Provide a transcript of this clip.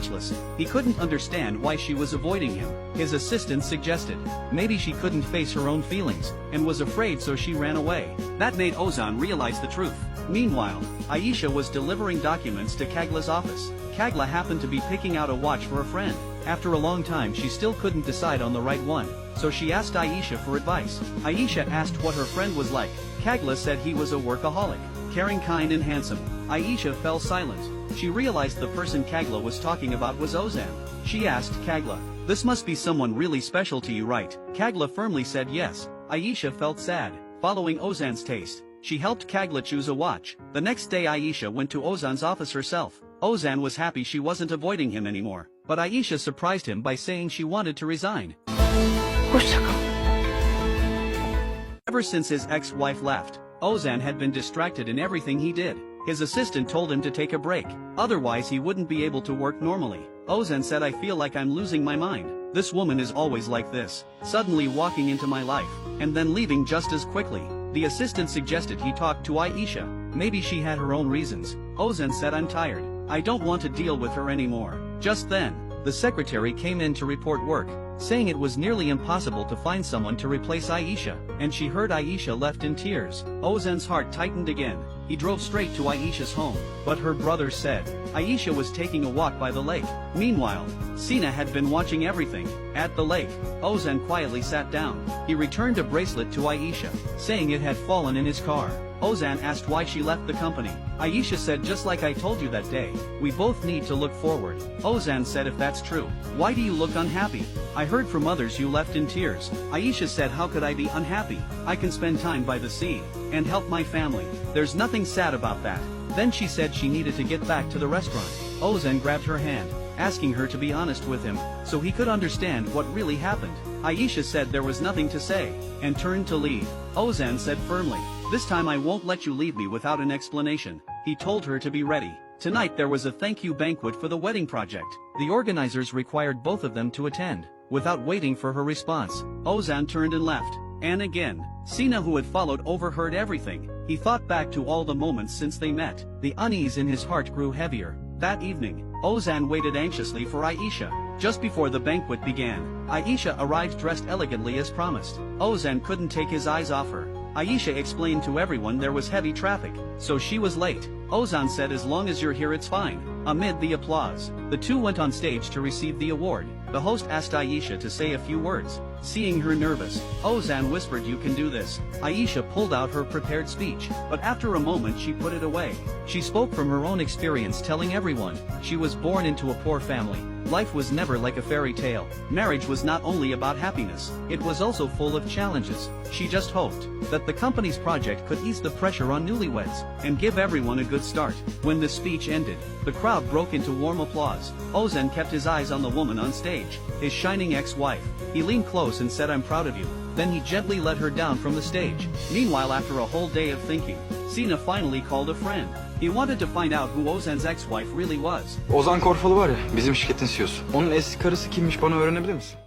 speechless. He couldn't understand why she was avoiding him. His assistant suggested maybe she couldn't face her own feelings, and was afraid so she ran away. That made Ozan realize the truth. Meanwhile, Aisha was delivering documents to Kagla's office. Kagla happened to be picking out a watch for a friend. After a long time she still couldn't decide on the right one, so she asked Aisha for advice. Aisha asked what her friend was like. Kagla said he was a workaholic, caring, kind and handsome. Aisha fell silent. She realized the person Kagla was talking about was Ozan. She asked Kagla, "This must be someone really special to you, right?" Kagla firmly said yes. Aisha felt sad. Following Ozan's taste, she helped Kagla choose a watch. The next day Aisha went to Ozan's office herself. Ozan was happy she wasn't avoiding him anymore, but Aisha surprised him by saying she wanted to resign. Ever since his ex-wife left, Ozan had been distracted in everything he did. His assistant told him to take a break, otherwise he wouldn't be able to work normally. Ozan said, "I feel like I'm losing my mind. This woman is always like this, suddenly walking into my life, and then leaving just as quickly." The assistant suggested he talk to Aisha. Maybe she had her own reasons. Ozan said, "I'm tired. I don't want to deal with her anymore." Just then, the secretary came in to report work, saying it was nearly impossible to find someone to replace Aisha, and she heard Aisha left in tears. Ozan's heart tightened again. He drove straight to Aisha's home, but her brother said Aisha was taking a walk by the lake. Meanwhile, Sina had been watching everything. At the lake, Ozan quietly sat down. He returned a bracelet to Aisha, saying it had fallen in his car. Ozan asked why she left the company. Aisha said, "Just like I told you that day, we both need to look forward." Ozan said, "If that's true, why do you look unhappy? I heard from others you left in tears." Aisha said, "How could I be unhappy? I can spend time by the sea, and help my family. There's nothing sad about that." Then she said she needed to get back to the restaurant. Ozan grabbed her hand, asking her to be honest with him, so he could understand what really happened. Aisha said there was nothing to say, and turned to leave. Ozan said firmly, "This time I won't let you leave me without an explanation." He told her to be ready. Tonight there was a thank you banquet for the wedding project. The organizers required both of them to attend. Without waiting for her response, Ozan turned and left. And again, Sina, who had followed, overheard everything. He thought back to all the moments since they met. The unease in his heart grew heavier. That evening, Ozan waited anxiously for Aisha. Just before the banquet began, Aisha arrived dressed elegantly as promised. Ozan couldn't take his eyes off her. Aisha explained to everyone there was heavy traffic, so she was late. Ozan said, "As long as you're here it's fine." Amid the applause, the two went on stage to receive the award. The host asked Aisha to say a few words. Seeing her nervous, Ozan whispered, "You can do this." Aisha pulled out her prepared speech, but after a moment she put it away. She spoke from her own experience, telling everyone she was born into a poor family. Life was never like a fairy tale. Marriage was not only about happiness, it was also full of challenges. She just hoped that the company's project could ease the pressure on newlyweds, and give everyone a good start. When the speech ended, the crowd broke into warm applause. Ozan kept his eyes on the woman on stage, his shining ex-wife. He leaned close and said, "I'm proud of you." Then he gently let her down from the stage. Meanwhile, after a whole day of thinking, Sina finally called a friend. He wanted to find out who Ozan's ex-wife really was. Ozan Korfalı var ya, bizim şirketin CEO'su. Onun eski karısı kimmiş, bana öğrenebilir misin?